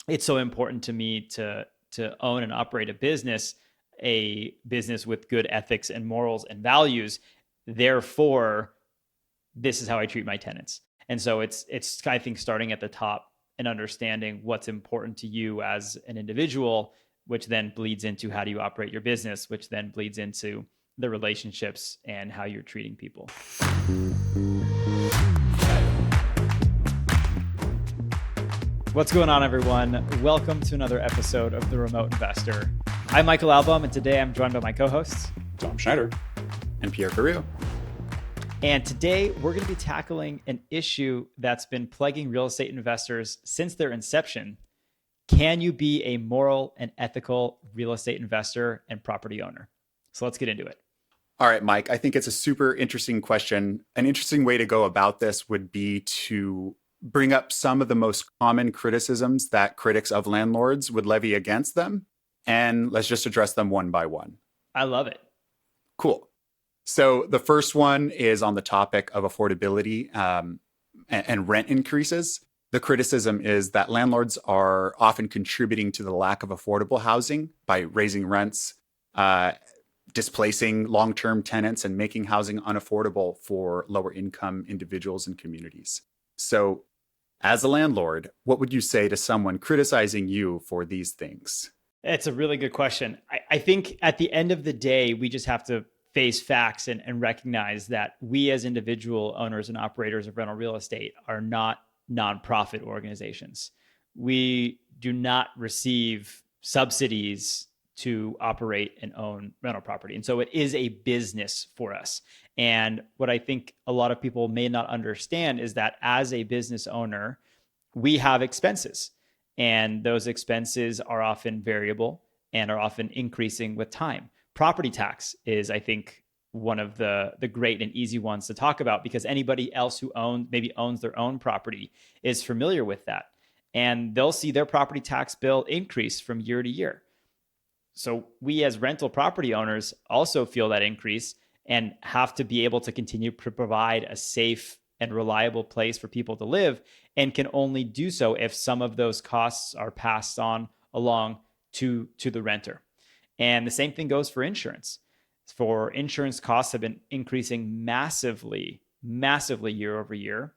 it's so important to me to own and operate a business with good ethics and morals and values. Therefore, this is how I treat my tenants. And so it's I think starting at the top and understanding what's important to you as an individual, which then bleeds into how do you operate your business, which then bleeds into the relationships and how you're treating people. What's going on, everyone? Welcome to another episode of The Remote Investor. I'm Michael Albaum, and today I'm joined by my co-hosts, Schneider and Pierre Carrillo. And today we're going to be tackling an issue that's been plaguing real estate investors since their inception. Can you be a moral and ethical real estate investor and property owner? So let's get into it. All right, Mike, I think it's a super interesting question. An interesting way to go about this would be to bring up some of the most common criticisms that critics of landlords would levy against them. And let's just address them one by one. I love it. Cool. So the first one is on the topic of affordability and rent increases. The criticism is that landlords are often contributing to the lack of affordable housing by raising rents, displacing long-term tenants, and making housing unaffordable for lower income individuals and communities. So as a landlord, what would you say to someone criticizing you for these things? It's a really good question. I think at the end of the day, we just have to face facts and recognize that we as individual owners and operators of rental real estate are not nonprofit organizations. We do not receive subsidies to operate and own rental property. And so it is a business for us. And what I think a lot of people may not understand is that as a business owner, we have expenses. And those expenses are often variable and are often increasing with time. Property tax is, I think, one of the great and easy ones to talk about because anybody else who owns their own property is familiar with that. And they'll see their property tax bill increase from year to year. So we as rental property owners also feel that increase and have to be able to continue to provide a safe and reliable place for people to live, and can only do so if some of those costs are passed on along to the renter. And the same thing goes for insurance. For insurance costs have been increasing massively year over year.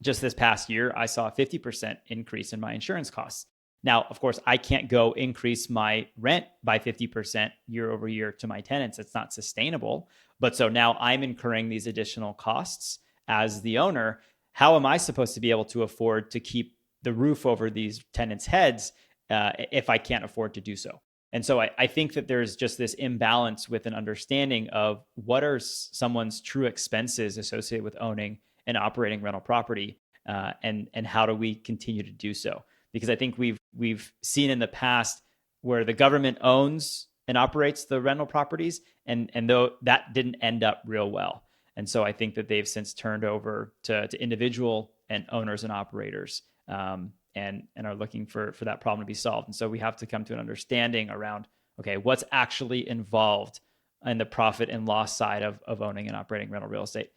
Just this past year, I saw a 50% increase in my insurance costs. Now, of course, I can't go increase my rent by 50% year over year to my tenants. It's not sustainable. But so now I'm incurring these additional costs as the owner. How am I supposed to be able to afford to keep the roof over these tenants' heads if I can't afford to do so? And so I think that there's just this imbalance with an understanding of what are someone's true expenses associated with owning and operating rental property, and how do we continue to do so? Because I think we've seen in the past where the government owns and operates the rental properties, and though that didn't end up real well. And so I think that they've since turned over to individual and owners and operators, and are looking for that problem to be solved. And so we have to come to an understanding around, okay, what's actually involved in the profit and loss side of owning and operating rental real estate.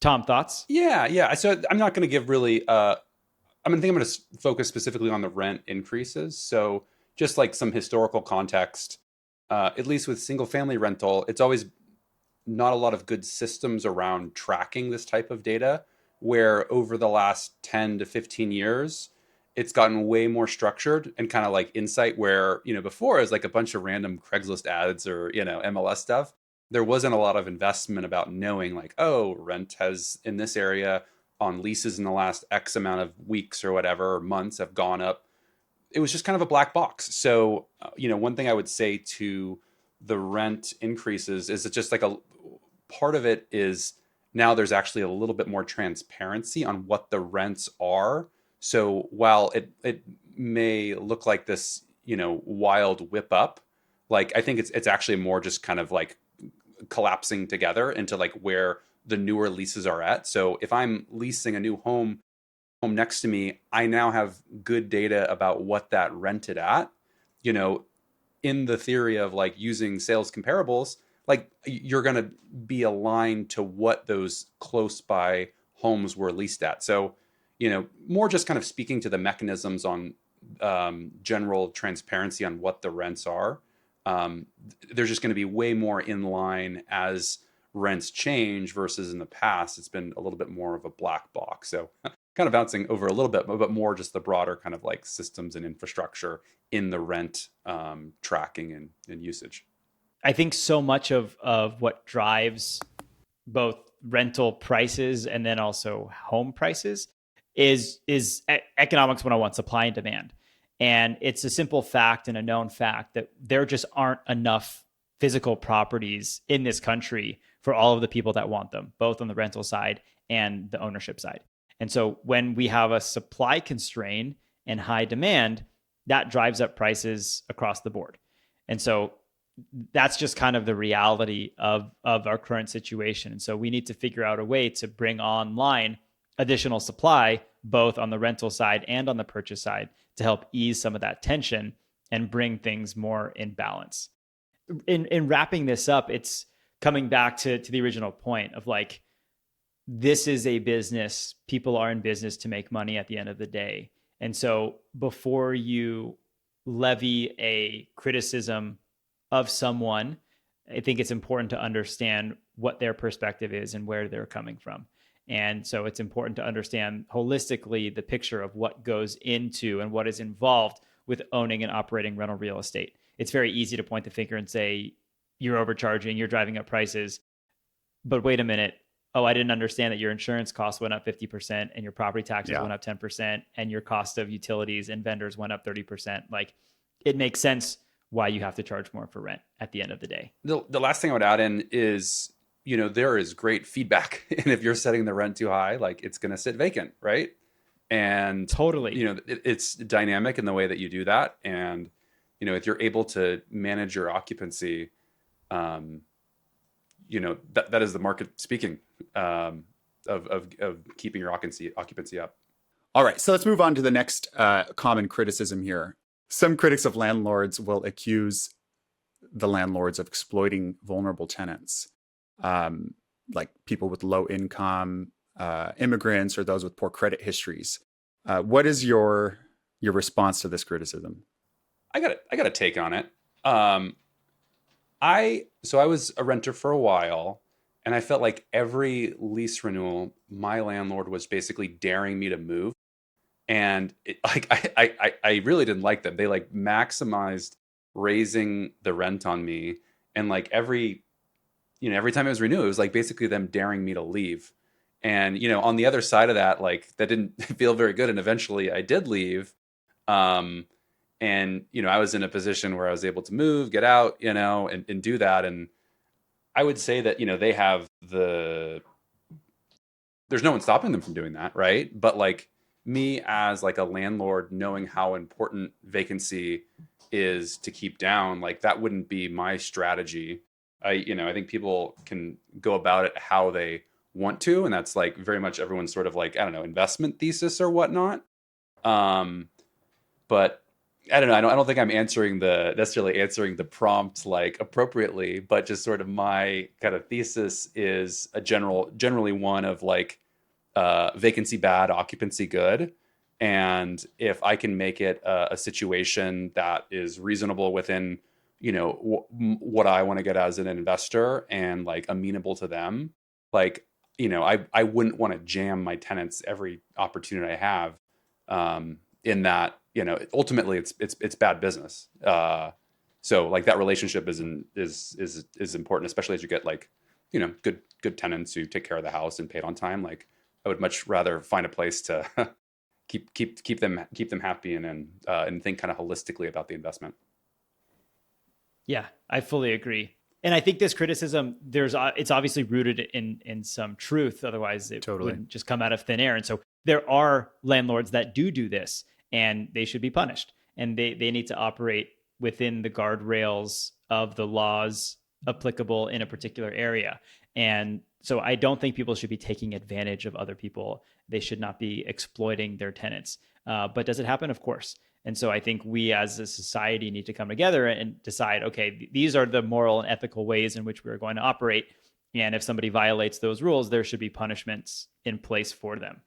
Tom, thoughts? Yeah. So I'm not going to give really, I'm going to focus specifically on the rent increases. So just like some historical context, at least with single family rental, it's always not a lot of good systems around tracking this type of data, where over the last 10 to 15 years, it's gotten way more structured and kind of like insight where, before it was like a bunch of random Craigslist ads or, MLS stuff. There wasn't a lot of investment about knowing like, oh, rent has in this area on leases in the last X amount of weeks or whatever, or months have gone up. It was just kind of a black box. So, one thing I would say to the rent increases is it's just like a part of it is now there's actually a little bit more transparency on what the rents are. So while it may look like this, wild whip up, like I think it's actually more just kind of like collapsing together into like where the newer leases are at. So if I'm leasing a new home next to me, I now have good data about what that rented at, in the theory of like using sales comparables, like you're going to be aligned to what those close by homes were leased at. So, more just kind of speaking to the mechanisms on general transparency on what the rents are, there's just going to be way more in line as rents change versus in the past. It's been a little bit more of a black box. So kind of bouncing over a little bit, but more just the broader kind of like systems and infrastructure in the rent tracking and usage. I think so much of what drives both rental prices and then also home prices is economics 101, supply and demand. And it's a simple fact and a known fact that there just aren't enough physical properties in this country for all of the people that want them, both on the rental side and the ownership side. And so when we have a supply constraint and high demand, that drives up prices across the board. And so that's just kind of the reality of our current situation. And so we need to figure out a way to bring online additional supply, both on the rental side and on the purchase side, to help ease some of that tension and bring things more in balance. In wrapping this up, it's coming back to the original point of like, this is a business. People are in business to make money at the end of the day. And so before you levy a criticism of someone, I think it's important to understand what their perspective is and where they're coming from. And so it's important to understand holistically the picture of what goes into and what is involved with owning and operating rental real estate. It's very easy to point the finger and say, you're overcharging, you're driving up prices. But wait a minute. Oh, I didn't understand that your insurance costs went up 50% and your property taxes went up 10% and your cost of utilities and vendors went up 30%. Like, it makes sense why you have to charge more for rent at the end of the day. The last thing I would add in is, there is great feedback. And if you're setting the rent too high, like, it's going to sit vacant, right? And totally, it's dynamic in the way that you do that. And, if you're able to manage your occupancy, that is the market speaking, of keeping your occupancy up. All right, so let's move on to the next common criticism here. Some critics of landlords will accuse the landlords of exploiting vulnerable tenants, like people with low income, immigrants, or those with poor credit histories. What is your response to this criticism? I got a take on it. I was a renter for a while, and I felt like every lease renewal, my landlord was basically daring me to move. And I really didn't like them. They like maximized raising the rent on me. And like every time it was renewed, it was like basically them daring me to leave. And, on the other side of that, like that didn't feel very good. And eventually I did leave. And, I was in a position where I was able to move, get out, and do that. And I would say that, they have there's no one stopping them from doing that. Right. But like me as like a landlord, knowing how important vacancy is to keep down, like that wouldn't be my strategy. I think people can go about it how they want to. And that's like very much everyone's sort of like, I don't know, investment thesis or whatnot. But I don't know. I don't think I'm necessarily answering the prompt like appropriately, but just sort of my kind of thesis is generally one of like vacancy bad, occupancy good. And if I can make it a situation that is reasonable within, what I want to get as an investor and like amenable to them, like, I wouldn't want to jam my tenants every opportunity I have. In that, ultimately it's bad business. So like that relationship is important, especially as you get like, good tenants who take care of the house and pay it on time. Like I would much rather find a place to keep them happy and think kind of holistically about the investment. Yeah, I fully agree. And I think this criticism, it's obviously rooted in some truth. Otherwise, it wouldn't just come out of thin air. And so there are landlords that do this, and they should be punished. And they need to operate within the guardrails of the laws applicable in a particular area. And so I don't think people should be taking advantage of other people. They should not be exploiting their tenants. But does it happen? Of course. And so I think we as a society need to come together and decide, okay, these are the moral and ethical ways in which we're going to operate. And if somebody violates those rules, there should be punishments in place for them.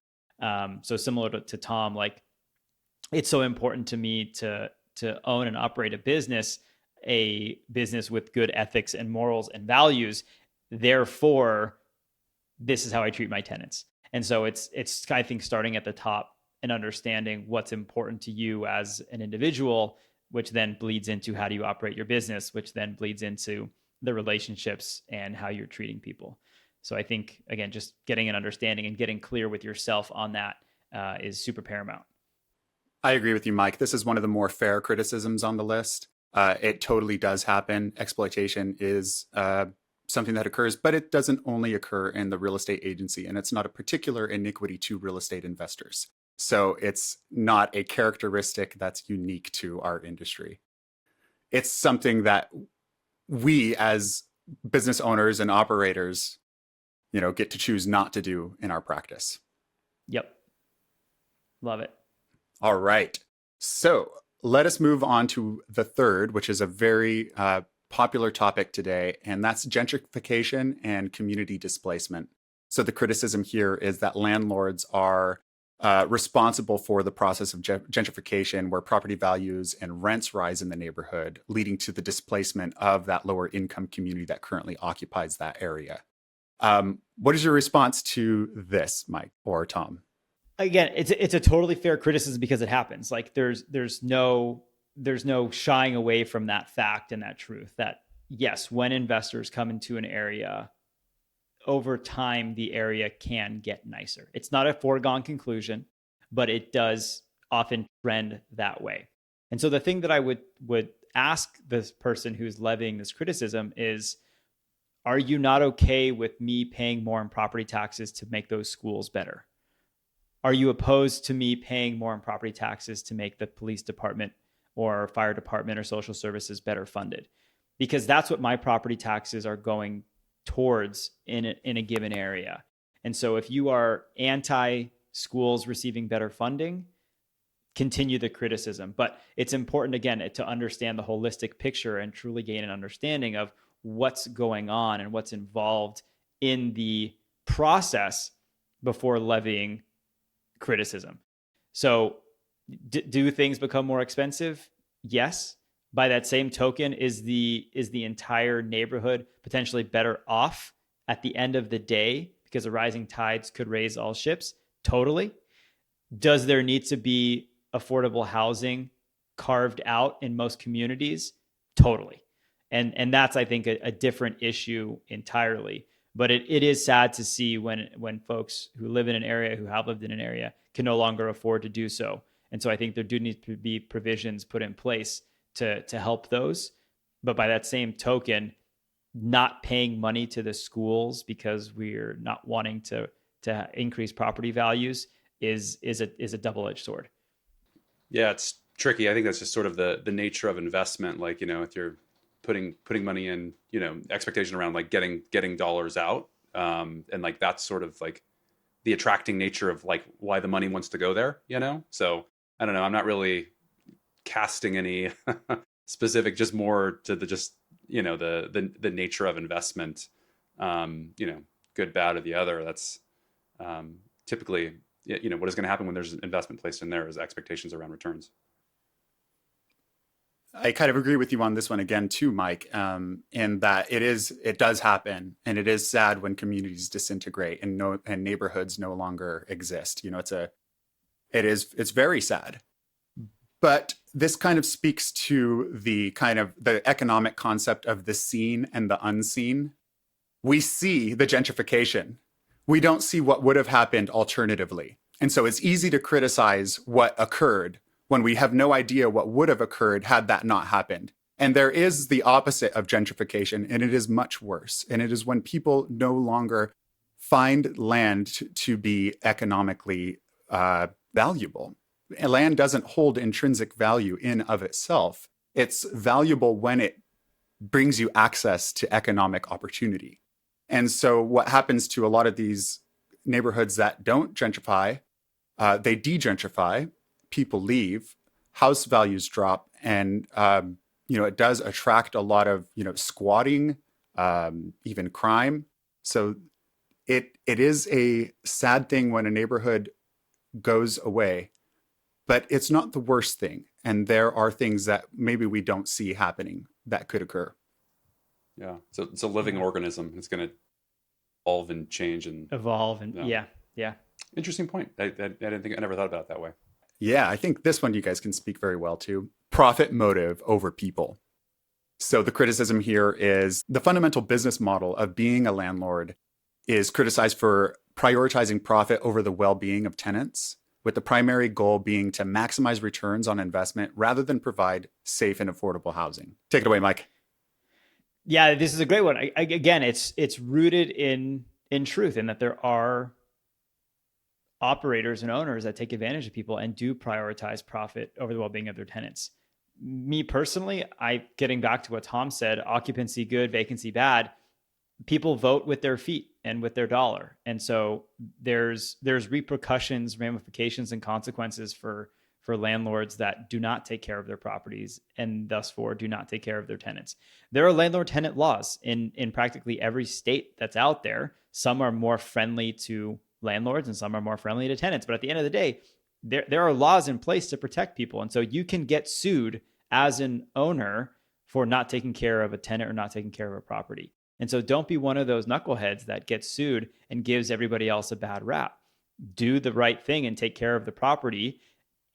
So similar to Tom, like it's so important to me to own and operate a business with good ethics and morals and values. Therefore, this is how I treat my tenants. And so it's I think starting at the top and understanding what's important to you as an individual, which then bleeds into how do you operate your business, which then bleeds into the relationships and how you're treating people. So I think, again, just getting an understanding and getting clear with yourself on that is super paramount. I agree with you, Mike. This is one of the more fair criticisms on the list. It totally does happen. Exploitation is something that occurs, but it doesn't only occur in the real estate agency, and it's not a particular iniquity to real estate investors. So it's not a characteristic that's unique to our industry. It's something that we as business owners and operators, get to choose not to do in our practice. Yep. Love it. All right. So let us move on to the third, which is a very popular topic today, and that's gentrification and community displacement. So the criticism here is that landlords are responsible for the process of gentrification, where property values and rents rise in the neighborhood, leading to the displacement of that lower income community that currently occupies that area. What is your response to this, Mike or Tom? Again, it's a totally fair criticism because it happens. Like there's no shying away from that fact and that truth that yes, when investors come into an area, over time the area can get nicer. It's not a foregone conclusion, but it does often trend that way. And so the thing that I would ask this person who's levying this criticism is, are you not okay with me paying more in property taxes to make those schools better? Are you opposed to me paying more in property taxes to make the police department or fire department or social services better funded? Because that's what my property taxes are going towards in a given area. And so if you are anti schools receiving better funding, continue the criticism. But it's important, again, to understand the holistic picture and truly gain an understanding of what's going on and what's involved in the process before levying criticism. So do things become more expensive? Yes. By that same token, is the entire neighborhood potentially better off at the end of the day because the rising tides could raise all ships? Totally. Does there need to be affordable housing carved out in most communities? Totally. And that's, I think, a different issue entirely. But it is sad to see when folks who live in an area, who have lived in an area, can no longer afford to do so. And so I think there do need to be provisions put in place to help those. But by that same token, not paying money to the schools because we're not wanting to increase property values is a double-edged sword. Yeah, it's tricky. I think that's just sort of the nature of investment. Like, if you're putting money in, expectation around like getting dollars out. And like, that's sort of like the attracting nature of like why the money wants to go there, So I don't know. I'm not really casting any specific, just more to the nature of investment, good, bad, or the other. That's typically, what is going to happen when there's an investment placed in there is expectations around returns. I kind of agree with you on this one again too, Mike, in that it does happen, and it is sad when communities disintegrate and neighborhoods no longer exist. It's very sad. But this kind of speaks to the economic concept of the seen and the unseen. We see the gentrification. We don't see what would have happened alternatively. And so it's easy to criticize what occurred when we have no idea what would have occurred had that not happened. And there is the opposite of gentrification, and it is much worse. And it is when people no longer find land to be economically valuable. Land doesn't hold intrinsic value in of itself. It's valuable when it brings you access to economic opportunity. And so what happens to a lot of these neighborhoods that don't gentrify, they de-gentrify, people leave, house values drop, and it does attract a lot of squatting, even crime. So it is a sad thing when a neighborhood goes away. but it's not the worst thing. And there are things that maybe we don't see happening that could occur. Yeah. So it's a living organism. It's going to evolve and change and Evolve. And yeah. Interesting point. I never thought about it that way. Yeah, I think this one you guys can speak very well to. Profit motive over people. So the criticism here is the fundamental business model of being a landlord is criticized for prioritizing profit over the well-being of tenants, with the primary goal being to maximize returns on investment rather than provide safe and affordable housing. Take it away, Mike. Yeah, this is a great one. Again, it's rooted in truth, in that there are operators and owners that take advantage of people and do prioritize profit over the well-being of their tenants. Me personally, getting back to what Tom said, occupancy good, vacancy bad, people vote with their feet and with their dollar. And so there's repercussions, ramifications, and consequences for landlords that do not take care of their properties and thus for do not take care of their tenants. There are landlord tenant laws in practically every state that's out there. Some are more friendly to landlords and some are more friendly to tenants. But at the end of the day, there are laws in place to protect people. And so you can get sued as an owner for not taking care of a tenant or not taking care of a property. And so don't be one of those knuckleheads that gets sued and gives everybody else a bad rap. Do the right thing and take care of the property.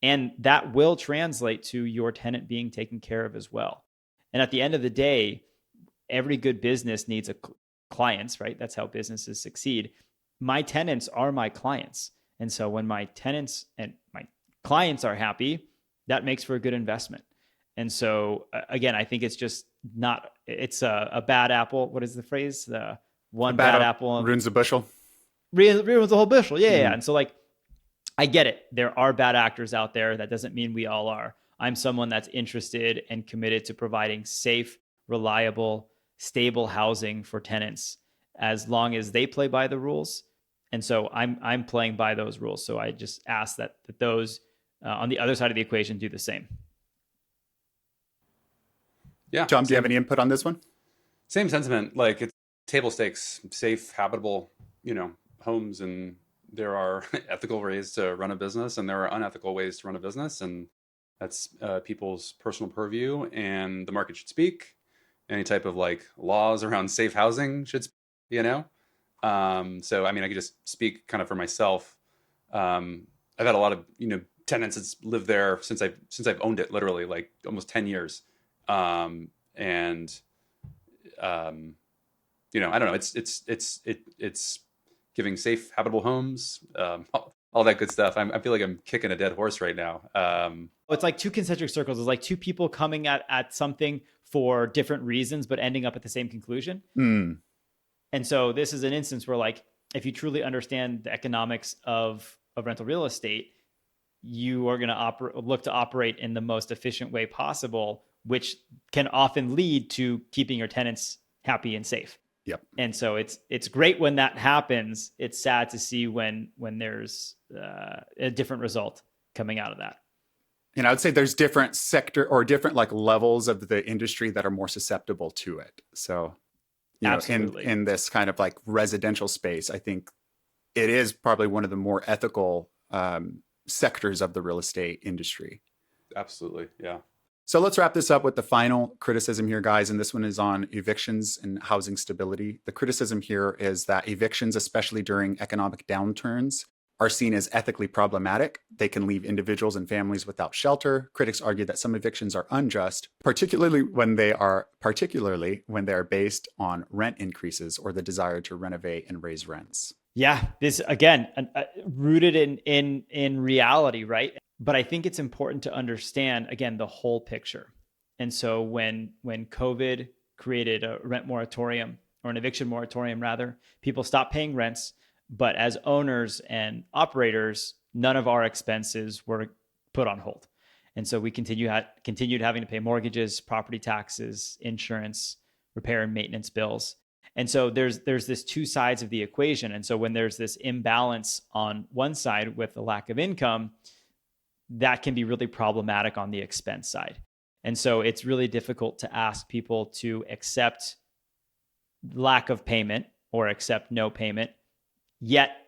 And that will translate to your tenant being taken care of as well. And at the end of the day, every good business needs clients, right? That's how businesses succeed. My tenants are my clients. And so when my tenants and my clients are happy, that makes for a good investment. And so again, I think it's just it's a bad apple. What is the phrase? The one bad apple ruins the bushel. Ruins the whole bushel. Yeah. And so I get it. There are bad actors out there. That doesn't mean we all are. I'm someone that's interested and committed to providing safe, reliable, stable housing for tenants as long as they play by the rules. And so I'm playing by those rules. So I just ask that those on the other side of the equation do the same. Yeah. John, do you have any input on this one? Same sentiment. Like, it's table stakes, safe, habitable, homes, and there are ethical ways to run a business and there are unethical ways to run a business. And that's people's personal purview, and the market should speak. Any type of laws around safe housing should, So, I mean, I could just speak kind of for myself. I've had a lot of, tenants that's lived there since I've owned it, literally almost 10 years. I don't know. It's giving safe, habitable homes, all that good stuff. I feel like I'm kicking a dead horse right now. It's like two concentric circles. It's like two people coming at something for different reasons, but ending up at the same conclusion. Mm. And so this is an instance where, if you truly understand the economics of rental real estate, you are going to look to operate in the most efficient way possible, which can often lead to keeping your tenants happy and safe. Yep. And so it's great when that happens. It's sad to see when there's a different result coming out of that. And I would say there's different sector or different levels of the industry that are more susceptible to it. So, in this kind of residential space, I think it is probably one of the more ethical sectors of the real estate industry. Absolutely. Yeah. So let's wrap this up with the final criticism here, guys. And this one is on evictions and housing stability. The criticism here is that evictions, especially during economic downturns, are seen as ethically problematic. They can leave individuals and families without shelter. Critics argue that some evictions are unjust, particularly when they are based on rent increases or the desire to renovate and raise rents. Yeah, this again rooted in reality, right? But I think it's important to understand, again, the whole picture. And so when COVID created a rent moratorium, or an eviction moratorium rather, people stopped paying rents. But as owners and operators, none of our expenses were put on hold. And so we continued having to pay mortgages, property taxes, insurance, repair and maintenance bills. And so there's this two sides of the equation. And so when there's this imbalance on one side with a lack of income, that can be really problematic on the expense side. And so it's really difficult to ask people to accept lack of payment or accept no payment, yet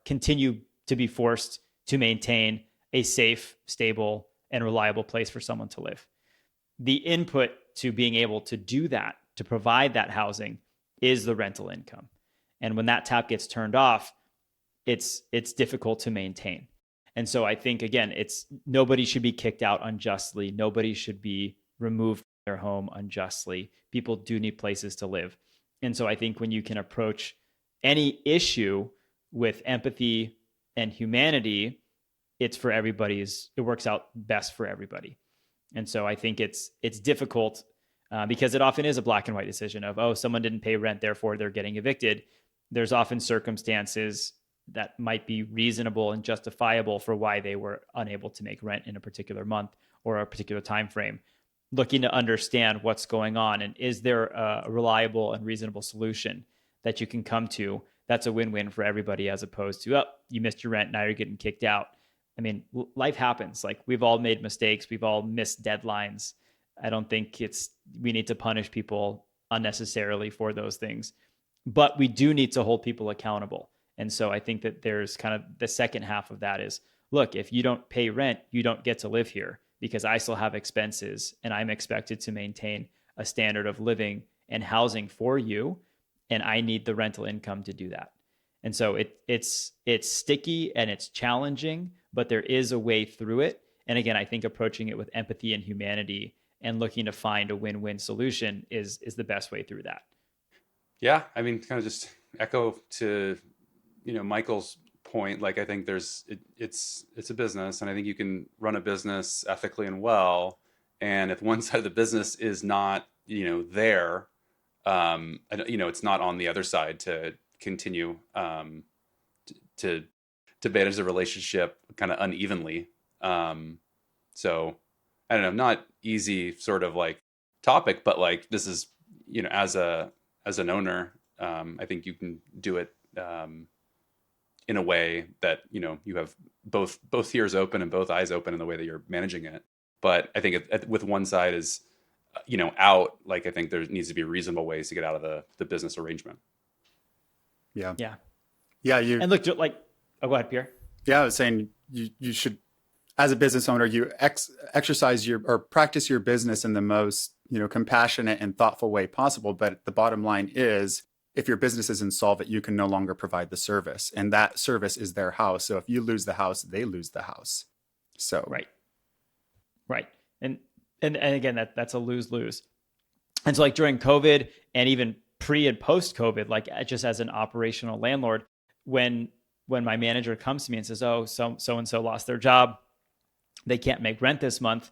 continue to be forced to maintain a safe, stable, and reliable place for someone to live. The input to being able to do that, to provide that housing, is the rental income. And when that tap gets turned off, it's difficult to maintain. And so I think, again, nobody should be kicked out unjustly. Nobody should be removed from their home unjustly. People do need places to live. And so I think when you can approach any issue with empathy and humanity, it works out best for everybody. And so I think it's difficult because it often is a black and white decision of, oh, someone didn't pay rent, therefore they're getting evicted. There's often circumstances that might be reasonable and justifiable for why they were unable to make rent in a particular month or a particular time frame. Looking to understand what's going on, and is there a reliable and reasonable solution that you can come to that's a win-win for everybody, as opposed to, oh, you missed your rent, now you're getting kicked out. I mean, life happens. Like, we've all made mistakes. We've all missed deadlines. I don't think we need to punish people unnecessarily for those things, but we do need to hold people accountable. And so I think that there's kind of the second half of that is, look, if you don't pay rent, you don't get to live here, because I still have expenses and I'm expected to maintain a standard of living and housing for you. And I need the rental income to do that. And so it's sticky and it's challenging, but there is a way through it. And again, I think approaching it with empathy and humanity and looking to find a win-win solution is the best way through that. Yeah. I mean, kind of just echo to, Michael's point. Like, I think it's a business, and I think you can run a business ethically and well. And if one side of the business is not, there, it's not on the other side to continue to manage the relationship kind of unevenly. So I don't know, not easy sort of like topic, but like, this is, as an owner, I think you can do it in a way that, you have both ears open and both eyes open in the way that you're managing it. But I think with one side is, out, like, I think there needs to be reasonable ways to get out of the business arrangement. Yeah. Yeah. Yeah. And look, go ahead, Pierre. Yeah. I was saying you should, as a business owner, you exercise or practice your business in the most, compassionate and thoughtful way possible. But the bottom line is, if your business is insolvent, you can no longer provide the service, and that service is their house. So if you lose the house, they lose the house. So Right. And again, that's a lose-lose. And so, like, during COVID and even pre and post COVID, like, just as an operational landlord, when my manager comes to me and says, oh, so-and-so lost their job, they can't make rent this month,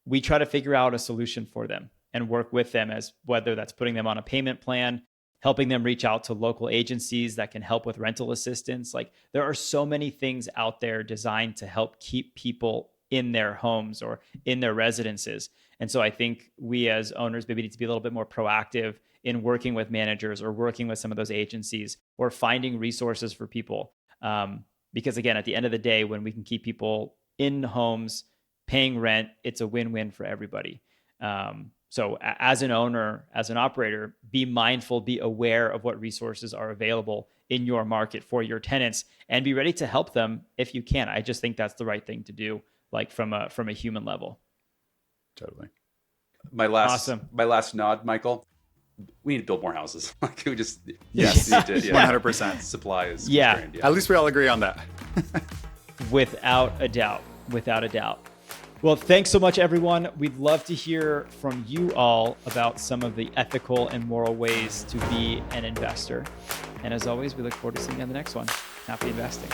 we try to figure out a solution for them and work with them, as whether that's putting them on a payment plan, helping them reach out to local agencies that can help with rental assistance. Like, there are so many things out there designed to help keep people in their homes or in their residences. And so I think we as owners maybe need to be a little bit more proactive in working with managers or working with some of those agencies or finding resources for people. Because again, at the end of the day, when we can keep people in homes paying rent, it's a win-win for everybody. So as an owner, as an operator, be mindful, be aware of what resources are available in your market for your tenants, and be ready to help them if you can. I just think that's the right thing to do, like from a human level. Totally. My last nod, Michael. We need to build more houses. Like, we just yes, 100%. Supply is constrained. At least we all agree on that. Without a doubt. Well, thanks so much, everyone. We'd love to hear from you all about some of the ethical and moral ways to be an investor. And as always, we look forward to seeing you on the next one. Happy investing.